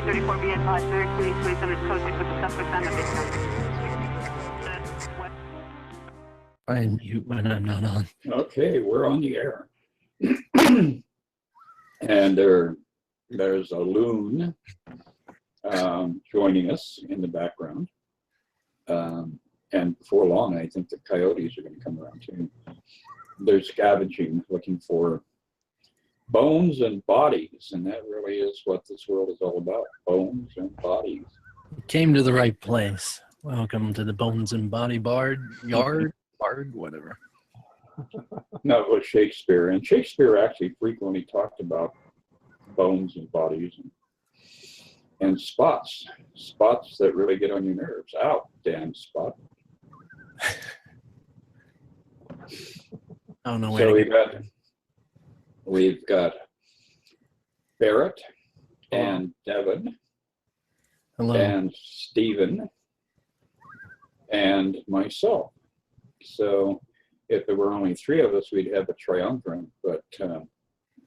334, be advised, very pleased, please, and it's coaching with the suspect on the I mute when I'm not on. Okay, we're on the air. And there's a loon joining us in the background. And before long, I think the coyotes are going to come around too. They're scavenging, looking for bones and bodies, and that really is what this world is all about, bones and bodies. You came to the right place. Welcome to the Bones and Body Bard, whatever. No, it was Shakespeare, and Shakespeare actually frequently talked about bones and bodies and spots that really get on your nerves. Ow, damn spot. Oh no! So we've got Barret and Devan. Hello. And Stephen and myself. So if there were only three of us, we'd have a triumvirate. But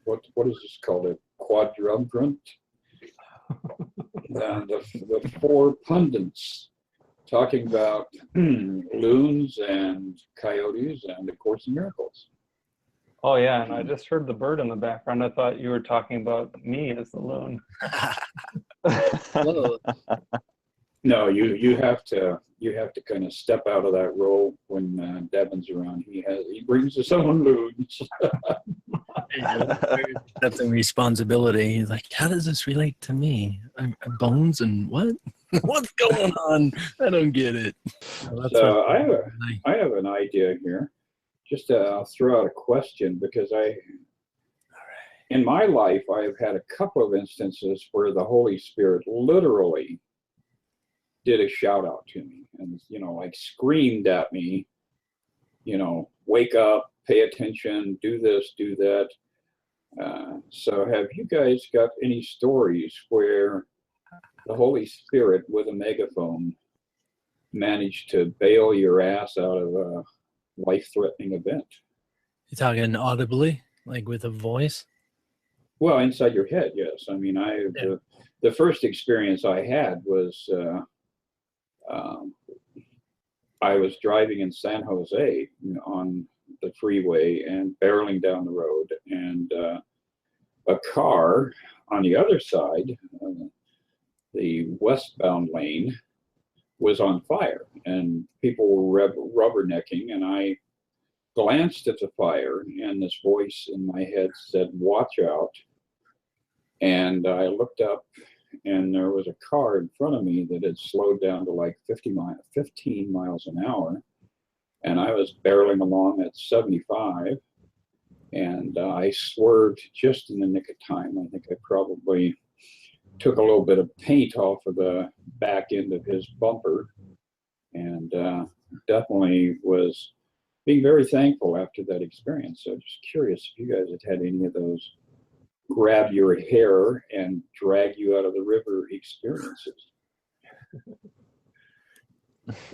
what is this called? A quadrumvirate? The four pundits talking about loons and coyotes and A Course in Miracles. Oh yeah, and I just heard the bird in the background. I thought you were talking about me as the loon. No, you have to kind of step out of that role when Devan's around. He brings his own loons. Accepting responsibility. He's like, how does this relate to me? I'm bones and what? What's going on? I don't get it. So I have an idea here. Just to throw out a question, because in my life, I have had a couple of instances where the Holy Spirit literally did a shout out to me and, like screamed at me, wake up, pay attention, do this, do that. So have you guys got any stories where the Holy Spirit with a megaphone managed to bail your ass out of a life-threatening event? You talking audibly, like with a voice? Well, inside your head, yes. I mean, the first experience I had was I was driving in San Jose on the freeway and barreling down the road, and a car on the other side, the westbound lane, was on fire, and people were rubbernecking, and I glanced at the fire, and this voice in my head said, "Watch out." And I looked up, and there was a car in front of me that had slowed down to like 15 miles an hour, and I was barreling along at 75, and I swerved just in the nick of time. I think I probably took a little bit of paint off of the back end of his bumper, and definitely was being very thankful after that experience. So just curious if you guys had any of those grab your hair and drag you out of the river experiences.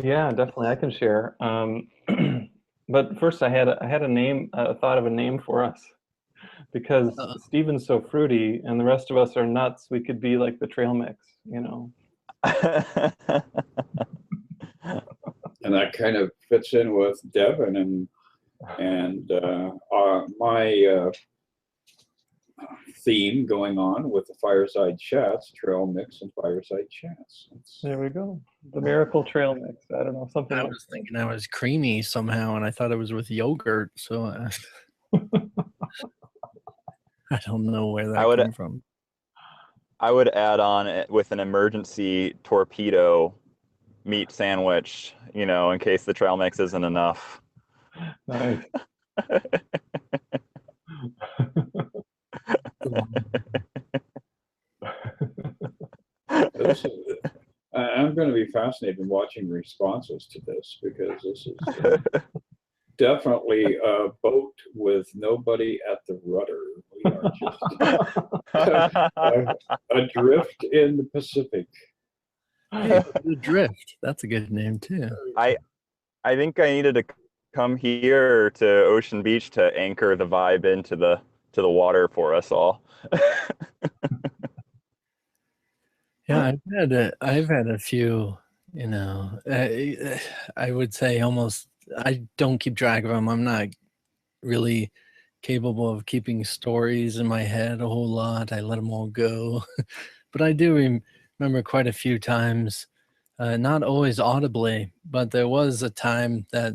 Yeah, definitely, I can share. But first, I had a name, thought of a name for us, because Steven's so fruity and the rest of us are nuts. We could be like the trail mix, And that kind of fits in with Devan and my theme going on with the Fireside Chats, Trail Mix and Fireside Chats. There we go. The miracle trail mix. I don't know, something. I was thinking I was creamy somehow, and I thought it was with yogurt, so I don't know where that came from. I would add on it with an emergency torpedo meat sandwich, in case the trail mix isn't enough. Nice. I'm going to be fascinated in watching responses to this, because this is definitely a boat with nobody at the rudder. We are just adrift in the Pacific. Hey, the Drift. That's a good name too. I think I needed to come here to Ocean Beach to anchor the vibe into the water for us all. Yeah, I've had a few, you know, I would say almost, I don't keep track of them. I'm not really capable of keeping stories in my head a whole lot. I let them all go. But I do remember quite a few times, not always audibly, but there was a time that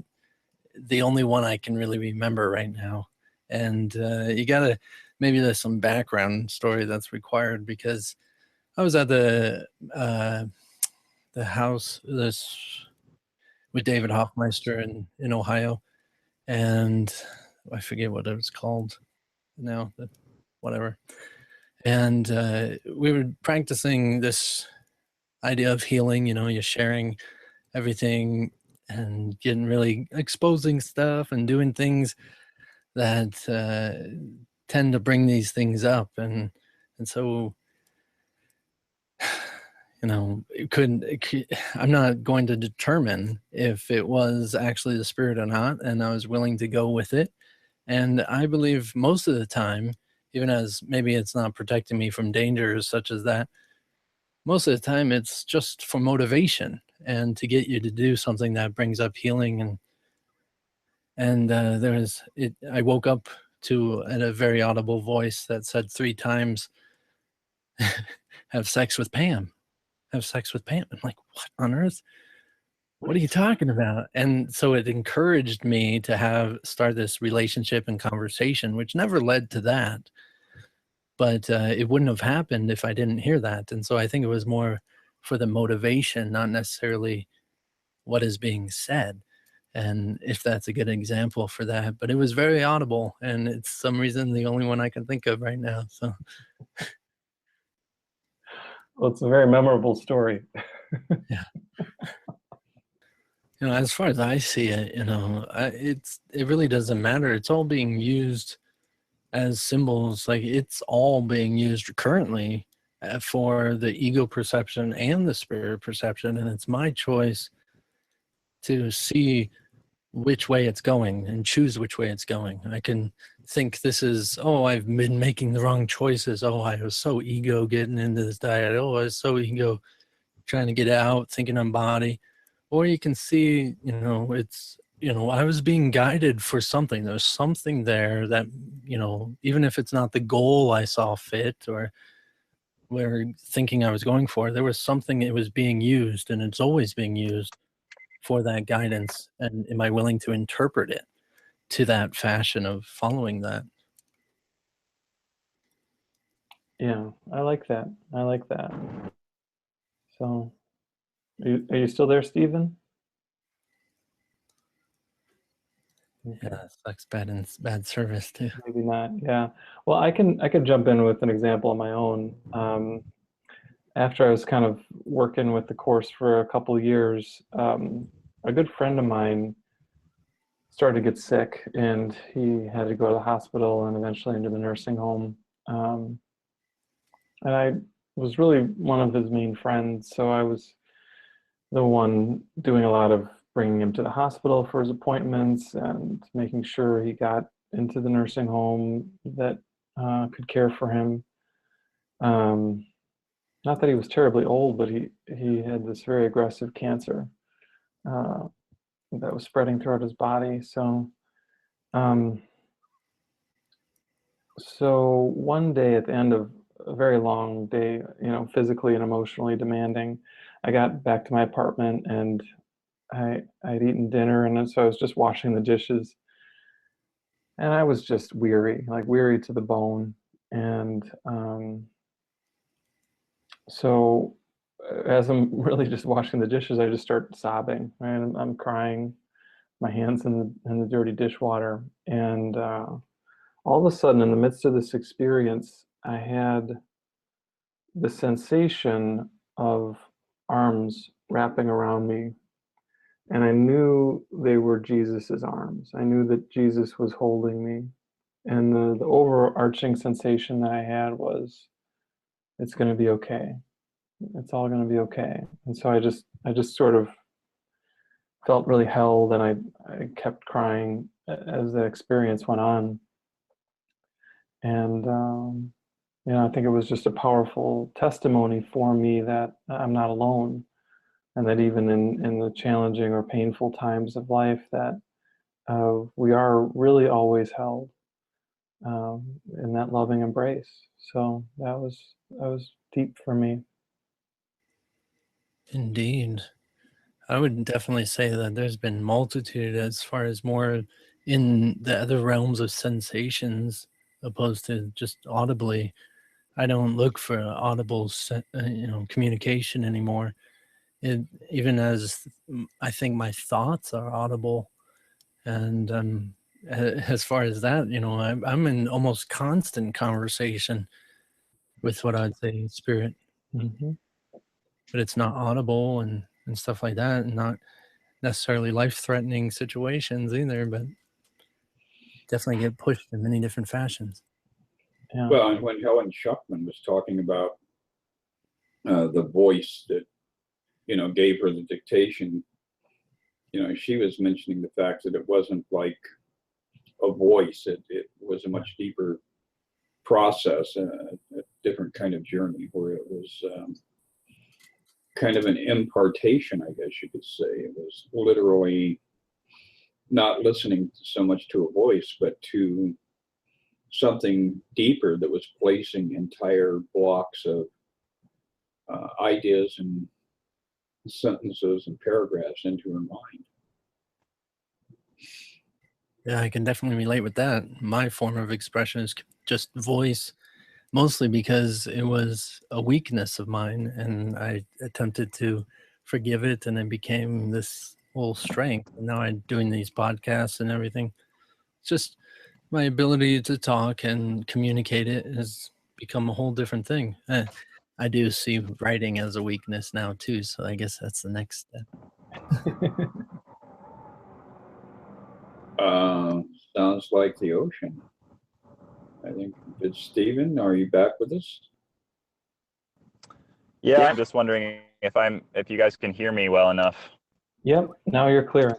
the only one I can really remember right now. And you gotta, maybe there's some background story that's required because I was at the house this with David Hoffmeister in Ohio, and I forget what it was called now, but whatever. And we were practicing this idea of healing. You know, you're sharing everything and getting really exposing stuff and doing things that tend to bring these things up, and so you know, I'm not going to determine if it was actually the spirit or not, and I was willing to go with it. And I believe most of the time, even as maybe it's not protecting me from dangers such as that, most of the time it's just for motivation and to get you to do something that brings up healing. And there was it. I woke up to at a very audible voice that said 3 times, "Have sex with Pam." Have sex with Pam. I'm like, what on earth? What are you talking about? And so it encouraged me to start this relationship and conversation, which never led to that. But it wouldn't have happened if I didn't hear that. And so I think it was more for the motivation, not necessarily what is being said. And if that's a good example for that, but it was very audible, and it's some reason the only one I can think of right now. So Well, it's a very memorable story. yeah. You know, as far as I see it, you know, it really doesn't matter. It's all being used as symbols. Like it's all being used currently for the ego perception and the spirit perception, and it's my choice to see which way it's going and choose which way it's going. I can think this is, oh, I've been making the wrong choices. Oh, I was so ego getting into this diet. Oh, I was so ego trying to get out, thinking on body. Or you can see, you know, it's, you know, I was being guided for something. There's something there that, you know, even if it's not the goal I saw fit or where thinking I was going for, there was something, it was being used, and it's always being used for that guidance. And am I willing to interpret it to that fashion of following that? Yeah, I like that. I like that. So, are you still there, Stephen? Okay. Yeah, it sucks bad service too. Maybe not. Yeah. Well, I can jump in with an example of my own. After I was kind of working with the course for a couple of years, a good friend of mine started to get sick, and he had to go to the hospital and eventually into the nursing home. And I was really one of his main friends, so I was the one doing a lot of bringing him to the hospital for his appointments and making sure he got into the nursing home that could care for him. Not that he was terribly old, but he had this very aggressive cancer uh, that was spreading throughout his body. Um, so one day at the end of a very long day, you know, physically and emotionally demanding, I got back to my apartment and I'd eaten dinner, and so I was just washing the dishes, and I was just weary, like weary to the bone. And so as I'm really just washing the dishes, I just start sobbing, right? I'm crying, my hands in the dirty dishwater, and all of a sudden, in the midst of this experience, I had the sensation of arms wrapping around me, and I knew they were Jesus's arms. I knew that Jesus was holding me, and the overarching sensation that I had was, it's going to be okay. It's all going to be okay. And so I just sort of felt really held, and I kept crying as the experience went on. And you know, I think it was just a powerful testimony for me that I'm not alone, and that even in the challenging or painful times of life, that we are really always held in that loving embrace. So that was deep for me. Indeed. I would definitely say that there's been multitude as far as more in the other realms of sensations opposed to just audibly. I don't look for audible, communication anymore. It, even as I think my thoughts are audible, and as far as that, I'm in almost constant conversation with what I'd say spirit, Mm-hmm. but it's not audible and stuff like that, and not necessarily life-threatening situations either, but definitely get pushed in many different fashions. Yeah. Well, and when Helen Schuckman was talking about the voice that, gave her the dictation, she was mentioning the fact that it wasn't like a voice. It was a much deeper process, a different kind of journey, where it was kind of an impartation, I guess you could say. It was literally not listening so much to a voice, but to something deeper that was placing entire blocks of ideas and sentences and paragraphs into her mind. Yeah, I can definitely relate with that. My form of expression is just voice, mostly because it was a weakness of mine, and I attempted to forgive it, and it became this whole strength. And now I'm doing these podcasts and everything. It's just my ability to talk and communicate it has become a whole different thing. I do see writing as a weakness now too, so I guess that's the next step. Sounds like the ocean. I think, Stephen, are you back with us? Yeah, I'm just wondering if you guys can hear me well enough. Yep. Now you're clear.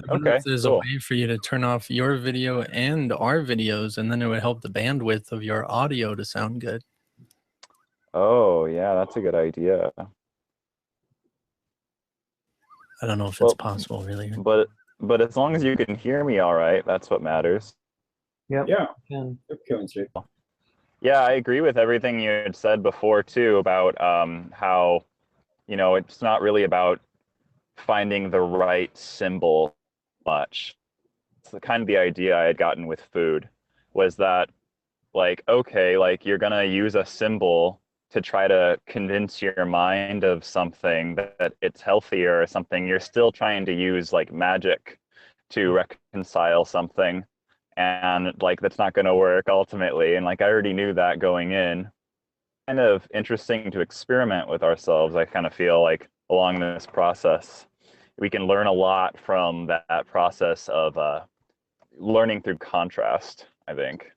Okay, There's cool. a way for you to turn off your video and our videos, and then it would help the bandwidth of your audio to sound good. Oh, yeah, that's a good idea. I don't know if it's possible, really. But as long as you can hear me all right, that's what matters. Yep. Yeah. Can. Yeah, I agree with everything you had said before too about how, it's not really about finding the right symbol much. It's kind of the idea I had gotten with food was that, like, okay, like you're gonna use a symbol to try to convince your mind of something that it's healthier or something. You're still trying to use like magic to reconcile something, and like that's not going to work ultimately. And like I already knew that going in. Kind of interesting to experiment with ourselves. I kind of feel like along this process we can learn a lot from that process of learning through contrast, I think.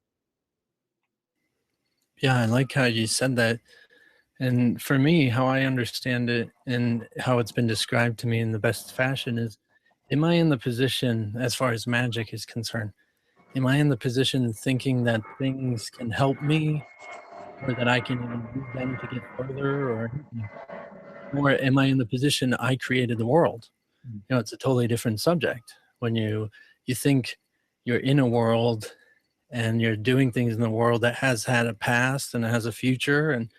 Yeah, I like how you said that. And for me, how I understand it and how it's been described to me in the best fashion is, am I in the position, as far as magic is concerned, am I in the position thinking that things can help me, or that I can even use them to get further or anything? Or am I in the position I created the world? It's a totally different subject. When you think you're in a world and you're doing things in the world that has had a past and it has a future, and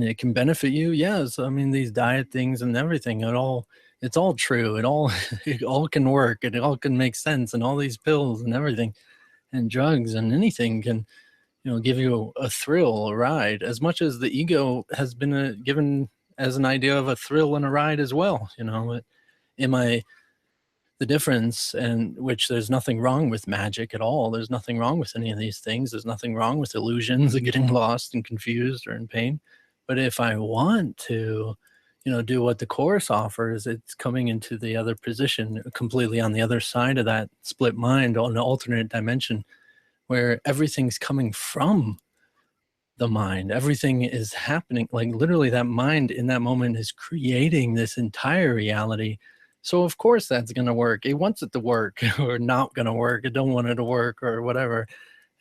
it can benefit you. Yes, I mean, these diet things and everything, it's all true. It all it all can work, and it all can make sense, and all these pills and everything and drugs and anything can give you a thrill, a ride, as much as the ego has been given as an idea of a thrill and a ride as well. Am I the difference, and which there's nothing wrong with magic at all. There's nothing wrong with any of these things. There's nothing wrong with illusions and getting lost and confused or in pain. But if I want to, do what the Course offers, it's coming into the other position, completely on the other side of that split mind, on an alternate dimension, where everything's coming from the mind. Everything is happening, like literally that mind in that moment is creating this entire reality. So of course that's going to work. It wants it to work or not going to work. It don't want it to work or whatever.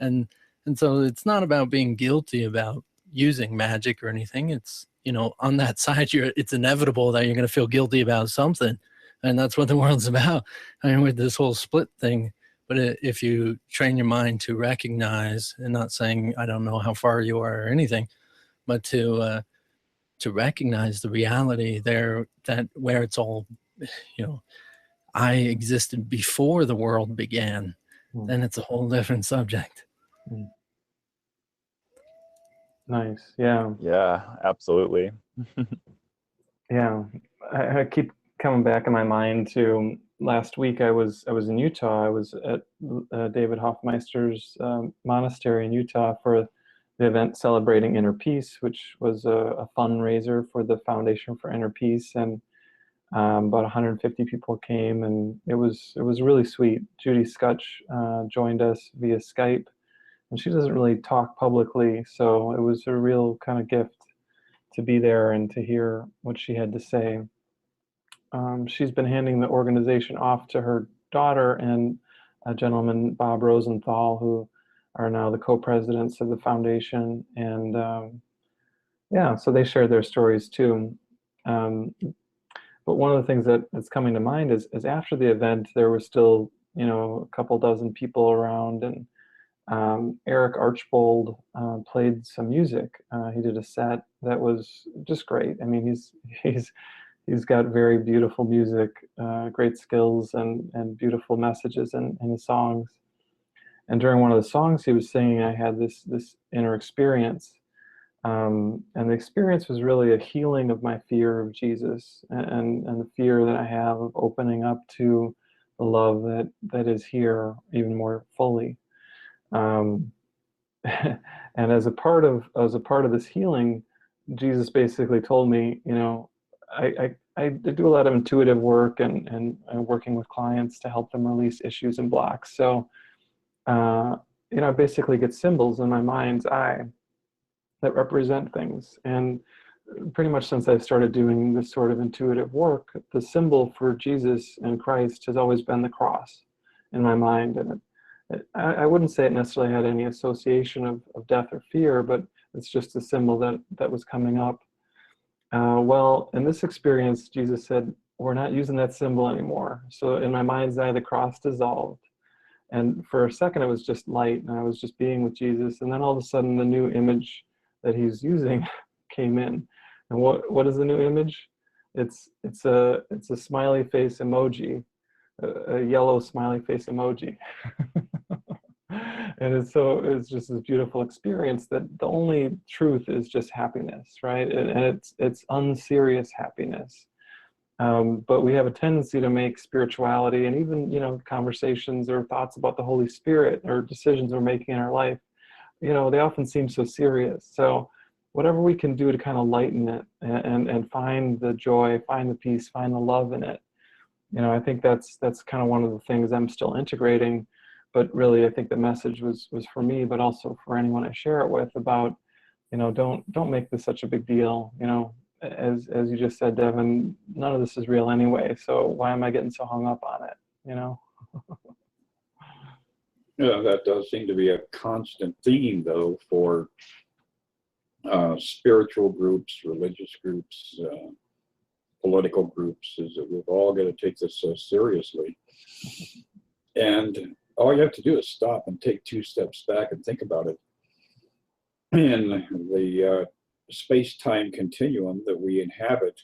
And And so it's not about being guilty about using magic or anything. It's, on that side, it's inevitable that you're going to feel guilty about something. And that's what the world's about. I mean, with this whole split thing. But if you train your mind to recognize, and not saying I don't know how far you are or anything, but to recognize the reality there, that where it's all, I existed before the world began, then it's a whole different subject. Nice. Yeah. Yeah, absolutely. Yeah. I keep coming back in my mind to last week. I was in Utah. I was at David Hoffmeister's monastery in Utah for the event celebrating inner peace, which was a fundraiser for the Foundation for Inner Peace, and about 150 people came, and it was really sweet. Judy Scutch joined us via Skype, and she doesn't really talk publicly, so it was a real kind of gift to be there and to hear what she had to say. She's been handing the organization off to her daughter and a gentleman, Bob Rosenthal, who are now the co-presidents of the foundation. And so they shared their stories too. But one of the things that's coming to mind is after the event, there was still, a couple dozen people around, and Eric Archbold played some music. He did a set that was just great. I mean, he's got very beautiful music, great skills, and beautiful messages in his songs. And during one of the songs he was singing, I had this inner experience. And the experience was really a healing of my fear of Jesus and the fear that I have of opening up to the love that is here even more fully. And as a part of this healing, Jesus basically told me, I do a lot of intuitive work and working with clients to help them release issues and blocks. So, I basically get symbols in my mind's eye that represent things. And pretty much since I started doing this sort of intuitive work, the symbol for Jesus and Christ has always been the cross in my mind. And I wouldn't say it necessarily had any association of death or fear, but it's just a symbol that was coming up. Well, in this experience, Jesus said, we're not using that symbol anymore. So in my mind's eye, the cross dissolved. And for a second, it was just light, and I was just being with Jesus. And then all of a sudden, the new image that he's using came in. And what is the new image? It's a smiley face emoji, a yellow smiley face emoji. And it's just this beautiful experience that the only truth is just happiness, right? And it's unserious happiness. But we have a tendency to make spirituality and even, conversations or thoughts about the Holy Spirit or decisions we're making in our life, they often seem so serious. So whatever we can do to kind of lighten it and find the joy, find the peace, find the love in it, I think that's kind of one of the things I'm still integrating. But really, I think the message was for me, but also for anyone I share it with about, don't make this such a big deal. As you just said, Devan, none of this is real anyway. So why am I getting so hung up on it? Yeah, that does seem to be a constant theme, though, for spiritual groups, religious groups, political groups, is that we've all got to take this so seriously. And all you have to do is stop and take 2 steps back and think about it. In the space-time continuum that we inhabit,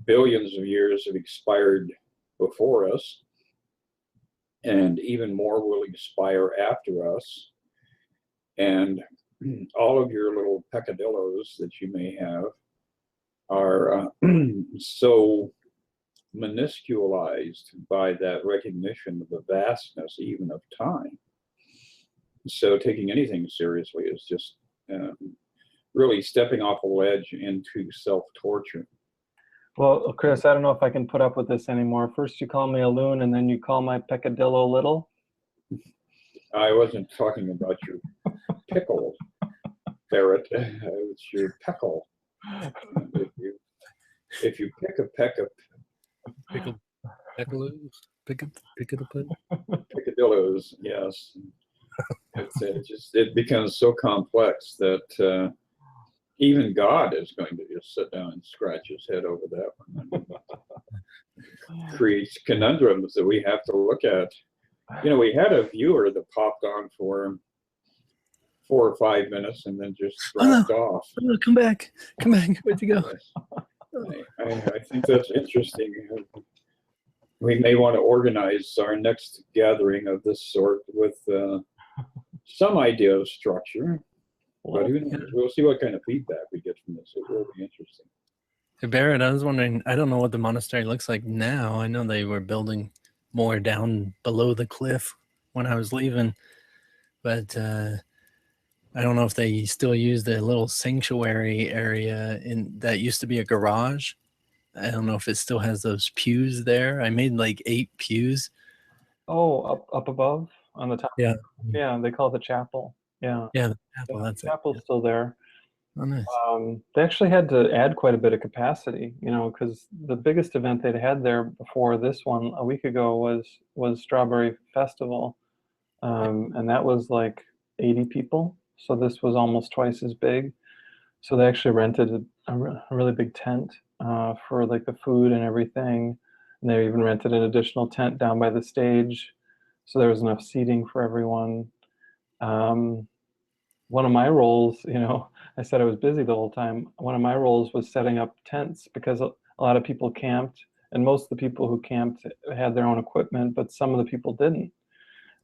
billions of years have expired before us, and even more will expire after us. And all of your little peccadillos that you may have are so minusculized by that recognition of the vastness even of time. So taking anything seriously is just really stepping off a ledge into self-torture. Well, Chris, I don't know if I can put up with this anymore. First you call me a loon, and then you call my peccadillo little. I wasn't talking about your pickle, Barret. It's your peckle. If you pick a peck of Pickadillos, peccadillos, yes. it becomes so complex that even God is going to just sit down and scratch his head over that one. Creates conundrums that we have to look at. You know, we had a viewer that popped on for 4 or 5 minutes and then just dropped off. Oh, no, come back. Where'd you go? I think that's interesting. We may want to organize our next gathering of this sort with some idea of structure. But who knows? We'll see what kind of feedback we get from this. It will be interesting. Hey, Barret, I was wondering, I don't know what the monastery looks like now. I know they were building more down below the cliff when I was leaving, but I don't know if they still use the little sanctuary area that used to be a garage. I don't know if it still has those pews there. I made like 8 pews. Oh, up above on the top. Yeah. Yeah, they call it the chapel. Yeah. Yeah, the chapel. That's the chapel's still there. Oh, nice. They actually had to add quite a bit of capacity, you know, because the biggest event they'd had there before this one a week ago was Strawberry Festival, and that was like 80 people. So this was almost twice as big. So they actually rented a really big tent for like the food and everything, and they even rented an additional tent down by the stage, so there was enough seating for everyone. One of my roles, you know, I said I was busy the whole time. One of my roles was setting up tents because a lot of people camped, and most of the people who camped had their own equipment, but some of the people didn't.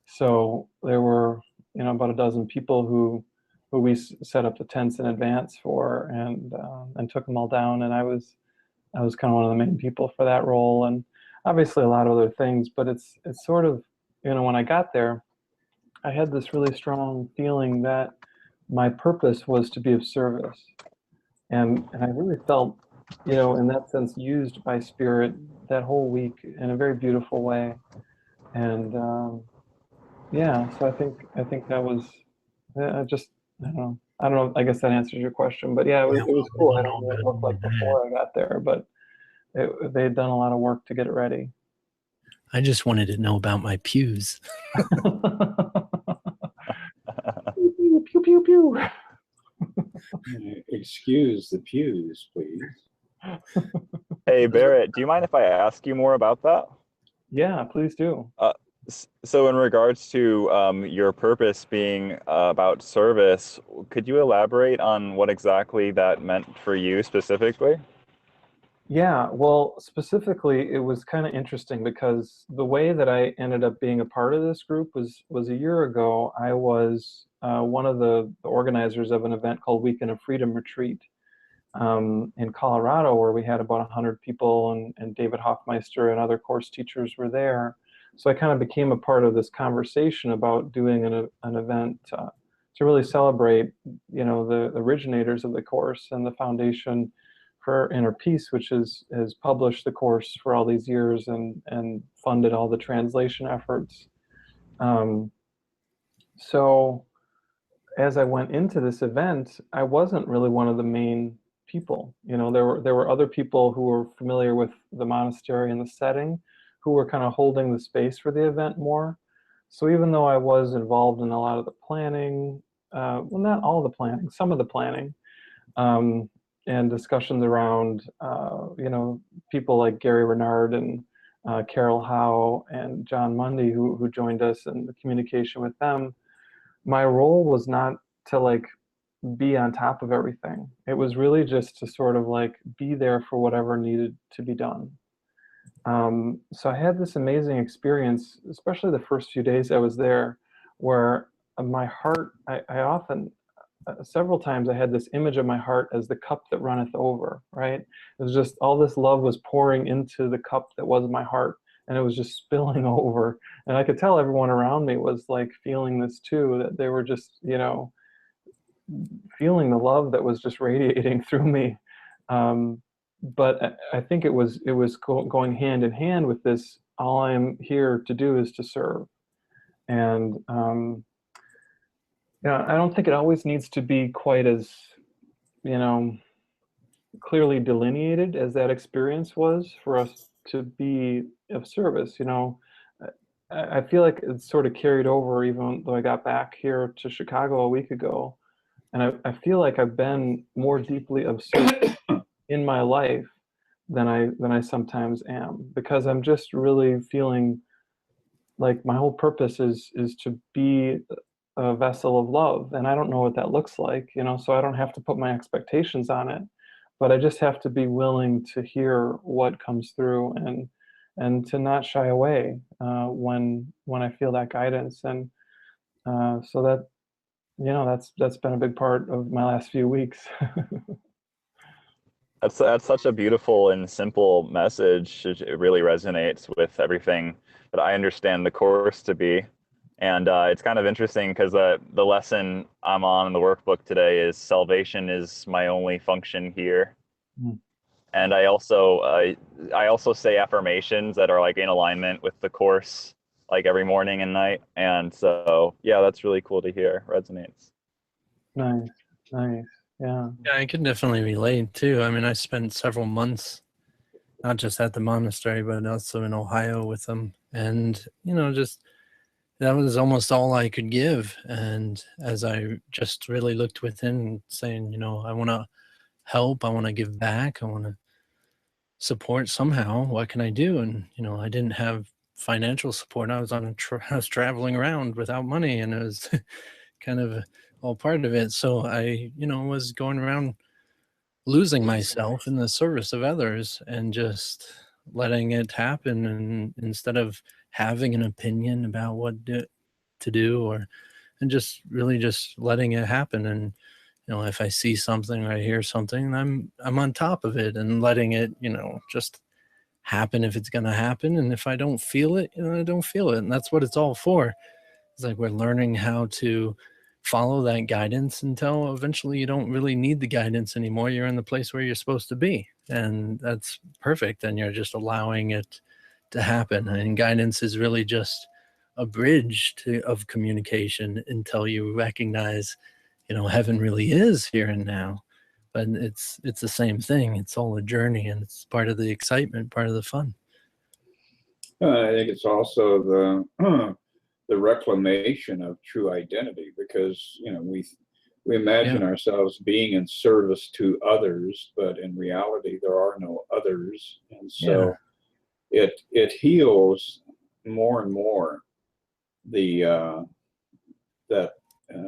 So there were, you know, about a dozen people who we set up the tents in advance for, and took them all down. And I was kind of one of the main people for that role, and obviously a lot of other things. But it's sort of, you know, when I got there, I had this really strong feeling that my purpose was to be of service, and I really felt, you know, in that sense, used by Spirit that whole week in a very beautiful way. And yeah, so I think that was I don't know. I guess that answers your question, but yeah, it was cool. I don't know what it looked like before I got there, but they had done a lot of work to get it ready. I just wanted to know about my pews. Pew, pew, pew, pew. Excuse the pews, please. Hey, Barret, do you mind if I ask you more about that? Yeah, please do. So in regards to your purpose being about service, could you elaborate on what exactly that meant for you specifically? Yeah, well, specifically, it was kind of interesting because the way that I ended up being a part of this group was a year ago. I was one of the organizers of an event called Weekend of Freedom Retreat in Colorado, where we had about 100 people, and David Hoffmeister and other course teachers were there. So I kind of became a part of this conversation about doing an event to really celebrate, you know, the originators of the course and the Foundation for Inner Peace, which has published the course for all these years and funded all the translation efforts. So as I went into this event, I wasn't really one of the main people. You know, there were other people who were familiar with the monastery and the setting, who were kind of holding the space for the event more. So even though I was involved in a lot of the planning, well, not all the planning, some of the planning, and discussions around, you know, people like Gary Renard and Carol Howe and John Mundy, who joined us, and the communication with them, my role was not to like be on top of everything. It was really just to sort of like be there for whatever needed to be done. So I had this amazing experience, especially the first few days I was there, where my heart, I often, several times I had this image of my heart as the cup that runneth over, right? It was just all this love was pouring into the cup that was my heart, and it was just spilling over. And I could tell everyone around me was like feeling this too, that they were just, you know, feeling the love that was just radiating through me. But I think it was going hand in hand with this, all I'm here to do is to serve. And yeah, I don't think it always needs to be quite as, you know, clearly delineated as that experience was for us to be of service. You know, I feel like it's sort of carried over, even though I got back here to Chicago a week ago. And I feel like I've been more deeply of service in my life than I sometimes am, because I'm just really feeling like my whole purpose is to be a vessel of love, and I don't know what that looks like, so I don't have to put my expectations on it, but I just have to be willing to hear what comes through, and to not shy away when I feel that guidance. And so that, that's been a big part of my last few weeks. That's such a beautiful and simple message. It really resonates with everything that I understand the course to be. And it's kind of interesting because the lesson I'm on in the workbook today is salvation is my only function here. Mm. And I also say affirmations that are like in alignment with the course, like every morning and night. And so, yeah, that's really cool to hear. Resonates. Nice, nice. Yeah. Yeah, I can definitely relate too. I mean, I spent several months, not just at the monastery, but also in Ohio with them. And, just that was almost all I could give. And as I just really looked within, saying, I want to help, I want to give back, I want to support somehow. What can I do? And, I didn't have financial support. I was I was traveling around without money, and it was kind of all part of it. So I, was going around losing myself in the service of others and just letting it happen, and instead of having an opinion about to do, and just really just letting it happen. And if I see something or I hear something, I'm on top of it and letting it just happen if it's going to happen. And if I don't feel it, I don't feel it. And that's what it's all for. It's like we're learning how to follow that guidance until eventually you don't really need the guidance anymore. You're in the place where you're supposed to be, and that's perfect. And you're just allowing it to happen. And guidance is really just a bridge of communication until you recognize, heaven really is here and now. But it's the same thing. It's all a journey, and it's part of the excitement, part of the fun. I think it's also the reclamation of true identity, because we imagine ourselves being in service to others, but in reality there are no others. And so it heals more and more the that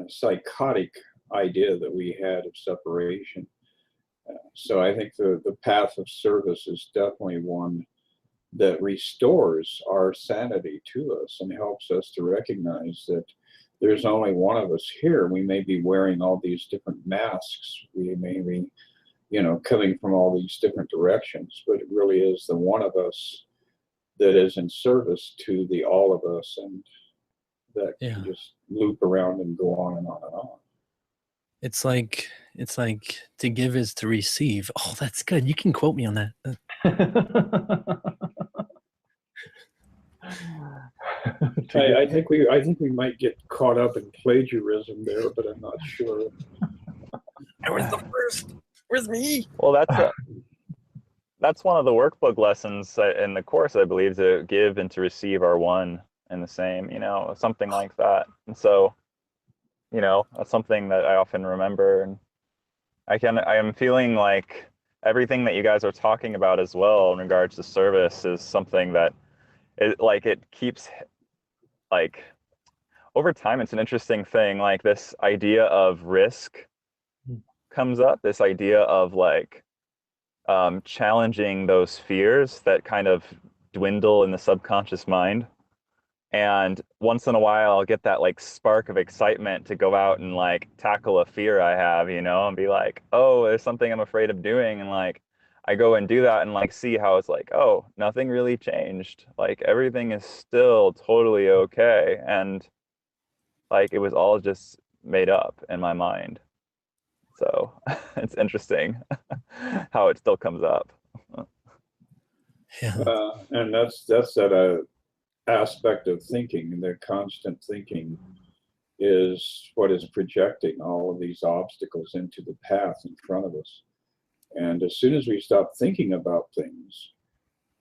psychotic idea that we had of separation. So I think the path of service is definitely one that restores our sanity to us and helps us to recognize that there's only one of us here. We may be wearing all these different masks. We may be, coming from all these different directions, but it really is the one of us that is in service to the all of us, and that can just loop around and go on and on and on. It's like to give is to receive. Oh, that's good. You can quote me on that. I think we might get caught up in plagiarism there, but I'm not sure. I was the first. Where's me? Well, that's one of the workbook lessons in the course, I believe, to give and to receive are one and the same, something like that. And so, that's something that I often remember. And I am feeling like everything that you guys are talking about as well in regards to service is something that it keeps, like, over time, it's an interesting thing. Like, this idea of risk comes up, this idea of challenging those fears that kind of dwindle in the subconscious mind. And once in a while, I'll get that spark of excitement to go out and tackle a fear I have, and be like, oh, there's something I'm afraid of doing. And I go and do that and see how it's oh, nothing really changed. Everything is still totally okay. And it was all just made up in my mind. So it's interesting how it still comes up. And that's that aspect of thinking, the constant thinking is what is projecting all of these obstacles into the path in front of us. And as soon as we stop thinking about things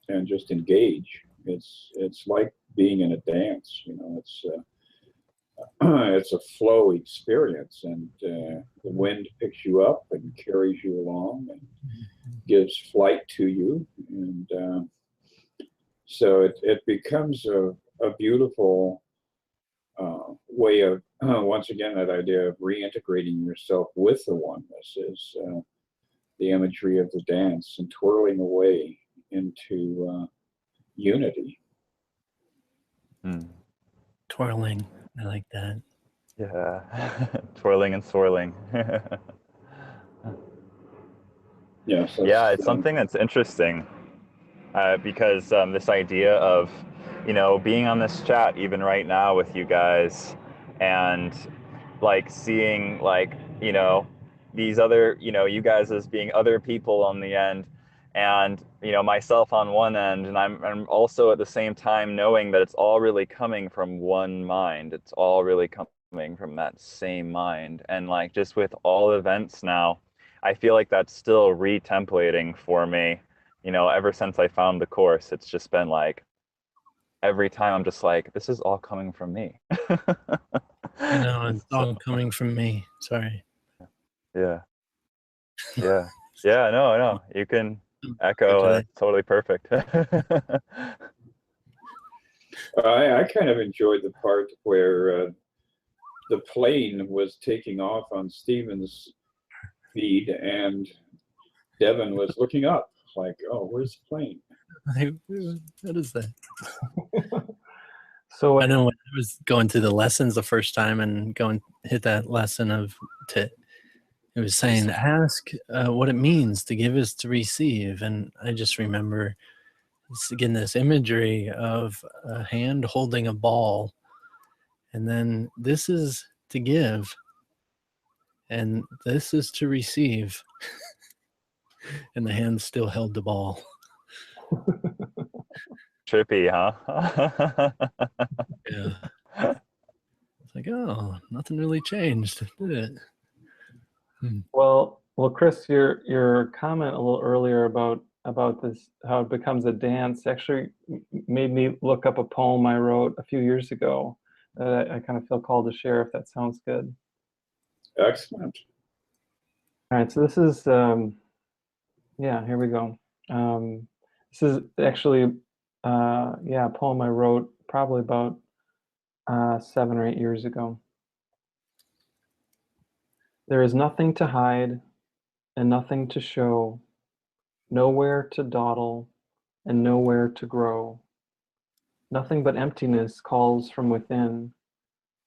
and just engage, it's like being in a dance. You know, it's a flow experience, and the wind picks you up and carries you along and gives flight to you, and so it becomes a beautiful way of once again, that idea of reintegrating yourself with the oneness is the imagery of the dance and twirling away into unity. Twirling. I like that. Yeah. Twirling and swirling. Yes. Yeah, it's something that's interesting because this idea of, you know, being on this chat even right now with you guys and like seeing like, you know, these other, you know, you guys as being other people on the end and, you know, myself on one end, and I'm also at the same time knowing that it's all really coming from one mind. It's all really coming from that same mind. And like just with all events now, I feel like that's still re-templating for me. You know, ever since I found the course, it's just been like, every time I'm just like, this is all coming from me. I know, it's all coming from me. Sorry. Yeah. Yeah. Yeah, no, you can echo. That's totally perfect. I kind of enjoyed the part where the plane was taking off on Stephen's feed and Devan was looking up like, oh, where's the plane? What is that? So I know when I was going through the lessons the first time and hit that lesson of it was saying, ask what it means to give is to receive. And I just remember getting this imagery of a hand holding a ball. And then this is to give. And this is to receive. And the hand still held the ball. Trippy, huh? Yeah. It's like, oh, nothing really changed, did it? Well, Chris, your comment a little earlier about this, how it becomes a dance, actually made me look up a poem I wrote a few years ago that I kind of feel called to share, if that sounds good. Excellent. All right, so this is, yeah, here we go. This is actually, yeah, a poem I wrote probably about 7 or 8 years ago. There is nothing to hide and nothing to show, nowhere to dawdle and nowhere to grow. Nothing but emptiness calls from within,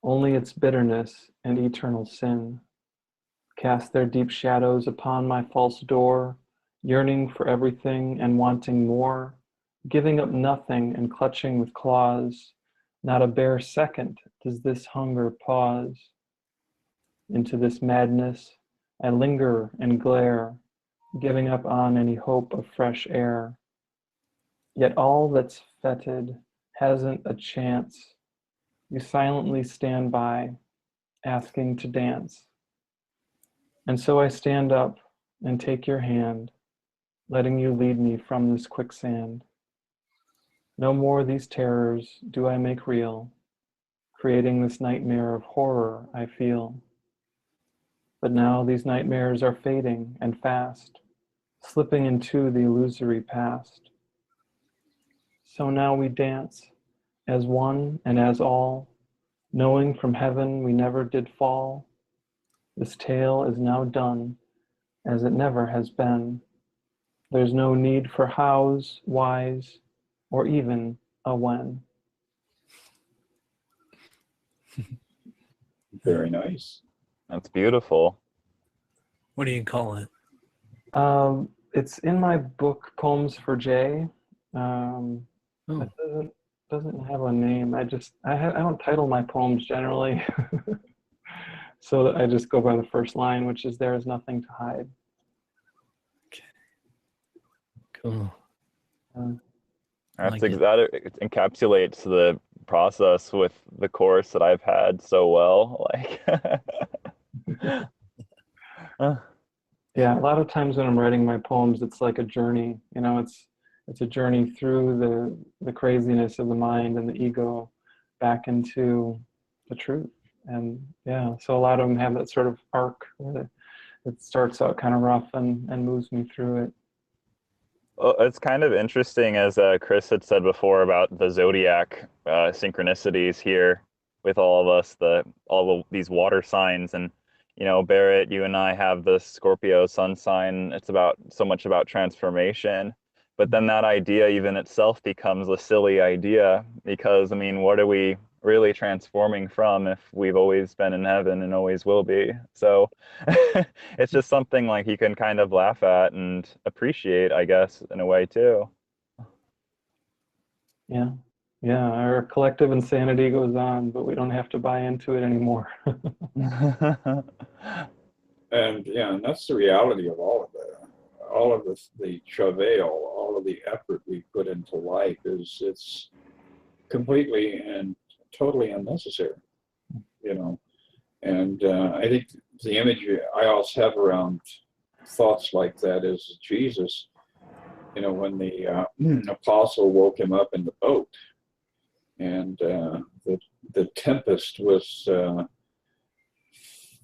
only its bitterness and eternal sin cast their deep shadows upon my false door, yearning for everything and wanting more, giving up nothing and clutching with claws. Not a bare second does this hunger pause. Into this madness I linger and glare, giving up on any hope of fresh air. Yet all that's fetid hasn't a chance. You silently stand by, asking to dance. And so I stand up and take your hand, letting you lead me from this quicksand. No more these terrors do I make real, creating this nightmare of horror I feel. But now these nightmares are fading and fast, slipping into the illusory past. So now we dance, as one and as all, knowing from heaven we never did fall. This tale is now done, as it never has been. There's no need for hows, whys, or even a when. Very nice. That's beautiful. What do you call it? It's in my book, Poems for Jay. Oh. It doesn't have a name. I don't title my poems generally. So I just go by the first line, which is, there is nothing to hide. Cool. That's Like it. that it encapsulates the process with the course that I've had so well. Like, Yeah, a lot of times when I'm writing my poems, it's like a journey. You know, it's a journey through the craziness of the mind and the ego back into the truth. And yeah, so a lot of them have that sort of arc where it starts out kind of rough and moves me through it. Well, it's kind of interesting, as Chris had said before, about the zodiac synchronicities here with all of us, all of these water signs. And Barret, you and I have the Scorpio sun sign. It's so much about transformation, but then that idea even itself becomes a silly idea, because I mean, what are we really transforming from if we've always been in heaven and always will be? So it's just something like you can kind of laugh at and appreciate, I guess, in a way too. Yeah. Yeah, our collective insanity goes on, but we don't have to buy into it anymore. And yeah, and that's the reality of all of that. All of the travail, all of the effort we put into life it's completely and totally unnecessary, And I think the image I also have around thoughts like that is Jesus, when the apostle woke him up in the boat, and the tempest was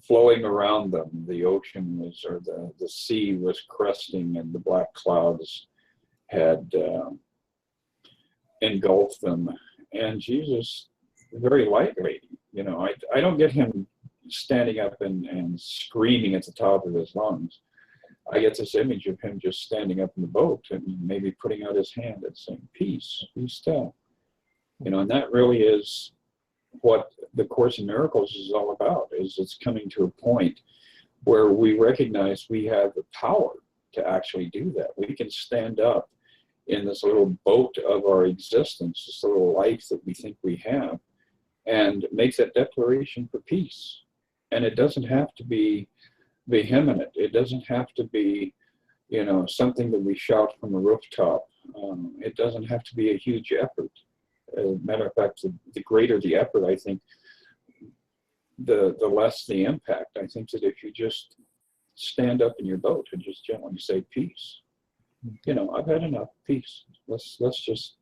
flowing around them. The ocean was, or the sea was cresting, and the black clouds had engulfed them. And Jesus, very lightly, I don't get him standing up and screaming at the top of his lungs. I get this image of him just standing up in the boat and maybe putting out his hand and saying, "Peace, be still." And that really is what the Course in Miracles is all about, is it's coming to a point where we recognize we have the power to actually do that. We can stand up in this little boat of our existence, this little life that we think we have, and make that declaration for peace. And it doesn't have to be vehement. It doesn't have to be, something that we shout from a rooftop. It doesn't have to be a huge effort. As a matter of fact, the greater the effort, I think, the less the impact. I think that if you just stand up in your boat and just gently say, "Peace," I've had enough. Peace. Let's just,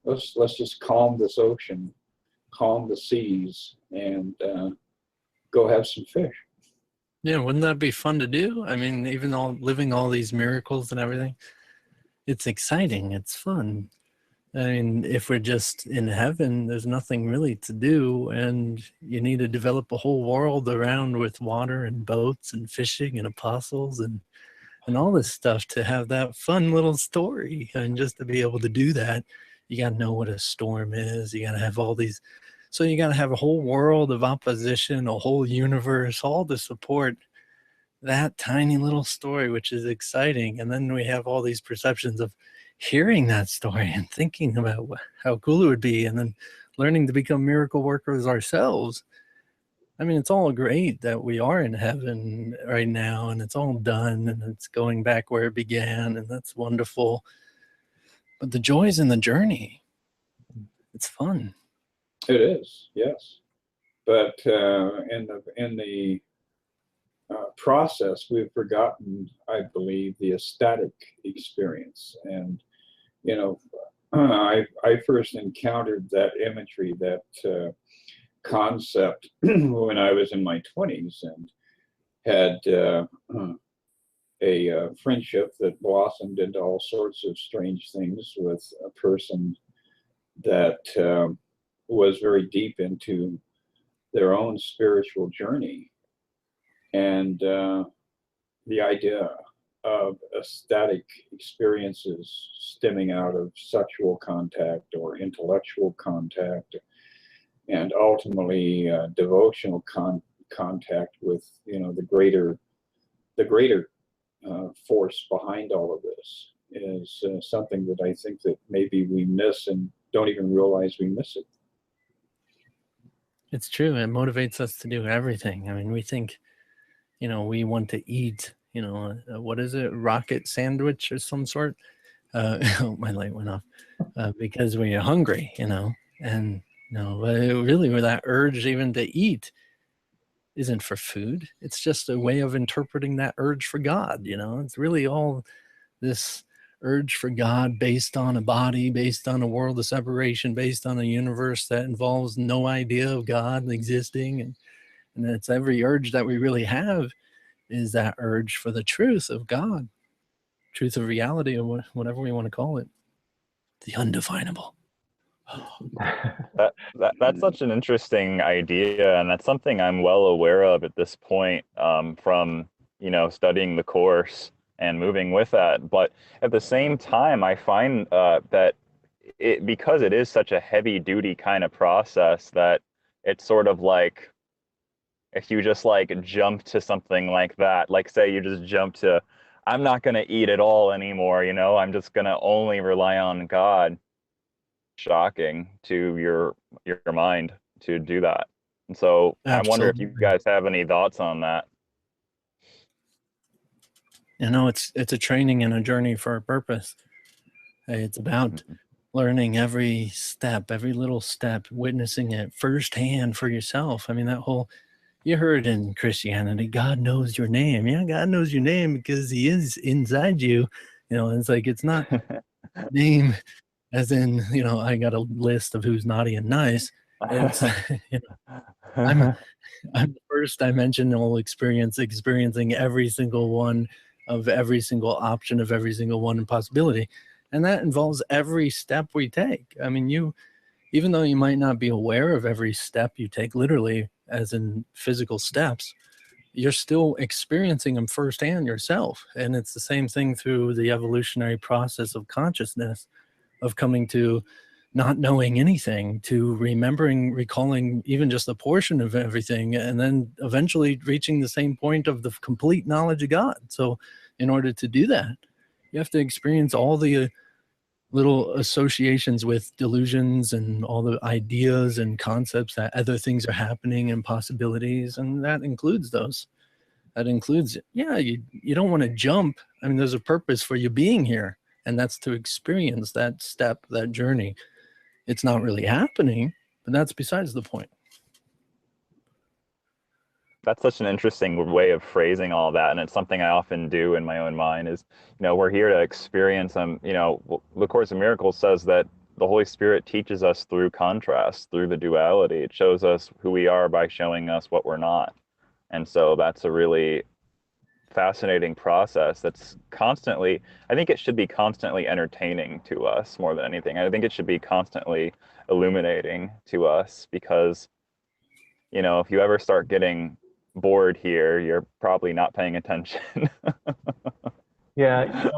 let's just calm this ocean, calm the seas, and go have some fish. Yeah, wouldn't that be fun to do? I mean, even living all these miracles and everything, it's exciting. It's fun. I mean, if we're just in heaven, there's nothing really to do, and you need to develop a whole world around with water and boats and fishing and apostles and all this stuff to have that fun little story. And just to be able to do that, you got to know what a storm is. You got to have all these. So you got to have a whole world of opposition, a whole universe, all to support that tiny little story, which is exciting. And then we have all these perceptions of hearing that story and thinking about how cool it would be, and then learning to become miracle workers ourselves. I mean, it's all great that we are in heaven right now, and it's all done, and it's going back where it began, and that's wonderful. But the joys in the journey, it's fun. It is, yes. But in the process, we've forgotten, I believe, the ecstatic experience. And I first encountered that imagery, that concept, when I was in my 20s, and had a friendship that blossomed into all sorts of strange things with a person that was very deep into their own spiritual journey. And the idea of ecstatic experiences stemming out of sexual contact or intellectual contact, and ultimately devotional contact with the greater force behind all of this, is something that I think that maybe we miss and don't even realize we miss it. It's true. It motivates us to do everything. I mean, we think, we want to eat, what is it? Rocket sandwich or some sort. My light went off because we're hungry, and really where that urge even to eat isn't for food. It's just a way of interpreting that urge for God. It's really all this urge for God based on a body, based on a world of separation, based on a universe that involves no idea of God existing. And it's every urge that we really have is that urge for the truth of God, truth of reality, or whatever we want to call it, the undefinable. That's such an interesting idea, and that's something I'm well aware of at this point, from studying the course and moving with that. But at the same time, I find that because it is such a heavy duty kind of process, that it's sort of like, if you just like jump to something like that, like say you just jump to, I'm not going to eat at all anymore, I'm just going to only rely on God. Shocking to your mind to do that. And so I wonder if you guys have any thoughts on that. It's a training and a journey for a purpose. It's about learning every step, every little step, witnessing it firsthand for yourself. I mean, that whole, you heard in Christianity, God knows your name. Yeah, God knows your name because he is inside you. It's like, it's not name as in, I got a list of who's naughty and nice. It's, I'm the first dimensional experiencing every single one of every single option of every single one possibility. And that involves every step we take. I mean, even though you might not be aware of every step you take, literally, as in physical steps, you're still experiencing them firsthand yourself. And it's the same thing through the evolutionary process of consciousness, of coming to not knowing anything, to recalling even just a portion of everything, and then eventually reaching the same point of the complete knowledge of God. So in order to do that, you have to experience all the little associations with delusions and all the ideas and concepts that other things are happening and possibilities. And that includes those. That includes, you don't want to jump. I mean, there's a purpose for you being here, and that's to experience that step, that journey. It's not really happening, but that's besides the point. That's such an interesting way of phrasing all that, and it's something I often do in my own mind is, we're here to experience them. The Course in Miracles says that the Holy Spirit teaches us through contrast, through the duality. It shows us who we are by showing us what we're not. And so that's a really fascinating process that's constantly, I think it should be constantly entertaining to us more than anything. I think it should be constantly illuminating to us, because, if you ever start getting bored here, you're probably not paying attention. Yeah,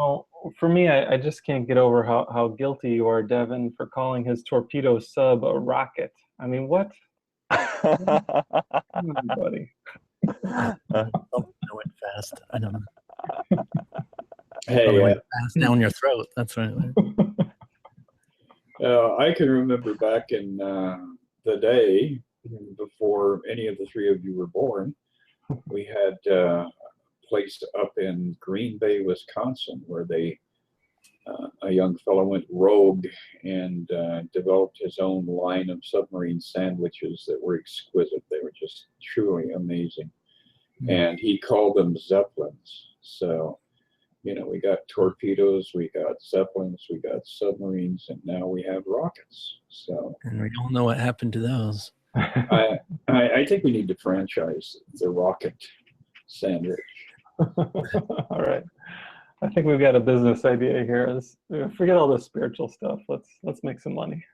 for me, I just can't get over how guilty you are, Devan, for calling his torpedo sub a rocket. I mean, what? Come on, buddy. Went fast. I don't know. Hey, went fast down your throat. That's right. I can remember back in the day before any of the three of you were born, we had a place up in Green Bay, Wisconsin, where a young fellow went rogue and developed his own line of submarine sandwiches that were exquisite. They were just truly amazing. And he called them Zeppelins. So, we got torpedoes, we got Zeppelins, we got submarines, and now we have rockets. So, and we all know what happened to those. I think we need to franchise the rocket sandwich. All right. I think we've got a business idea here. Forget all the spiritual stuff. Let's make some money.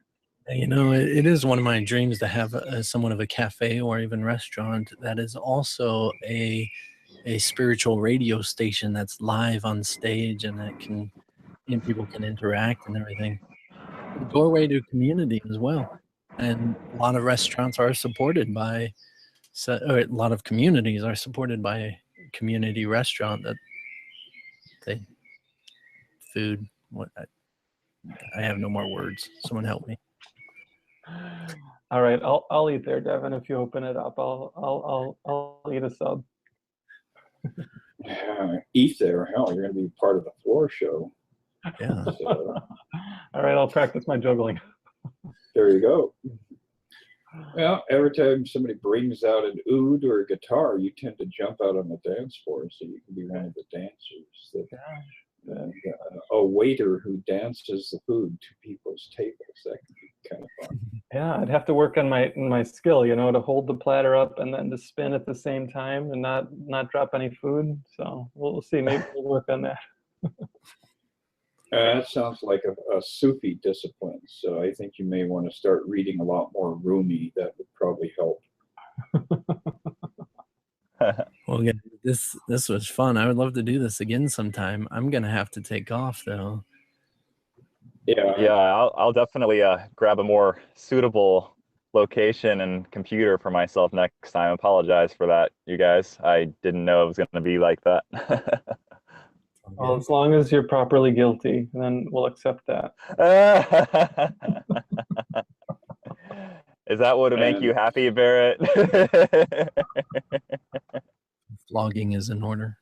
It is one of my dreams to have somewhat of a cafe or even restaurant that is also a spiritual radio station that's live on stage, and that people can interact and everything. A doorway to community as well. And a lot of restaurants are supported by, or a lot of communities are supported by a community restaurant that food. What? I have no more words. Someone help me. All right, I'll eat there, Devan. If you open it up, I'll eat a sub. Eat there, hell, you're going to be part of the floor show. Yeah. So, all right, I'll practice my juggling. There you go. Well, every time somebody brings out an oud or a guitar, you tend to jump out on the dance floor, so you can be one of the dancers. And a waiter who dances the food to people's tables. That could be kind of fun. Yeah, I'd have to work on my skill, you know, to hold the platter up and then to spin at the same time and not drop any food. So we'll see. Maybe we'll work on that. That sounds like a Sufi discipline. So I think you may want to start reading a lot more Rumi. That would probably help. Well, yeah, this was fun. I would love to do this again sometime. I'm gonna have to take off though. Yeah, I'll definitely grab a more suitable location and computer for myself next time. Apologize for that, you guys. I didn't know it was going to be like that. Well, as long as you're properly guilty, then we'll accept that. Is that what would make you happy, Barret? Vlogging is in order.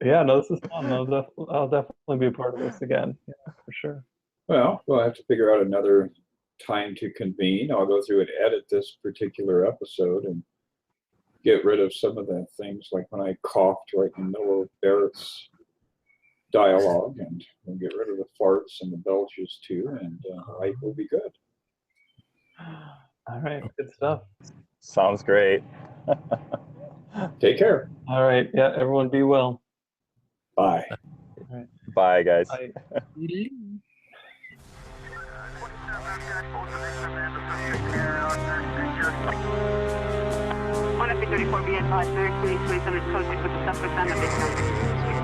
Yeah, no, this is fun. I'll definitely be a part of this again. Yeah, for sure. Well, we'll have to figure out another time to convene. I'll go through and edit this particular episode and get rid of some of the things, like when I coughed right in the middle of Barrett's dialogue, and we'll get rid of the farts and the belches too, and life will be good. All right, good stuff. Sounds great. Take care. All right, yeah, everyone be well. Bye. Bye, guys. Bye. 134 be advised, very pleased, please, under code 6 with the suspect on the victim.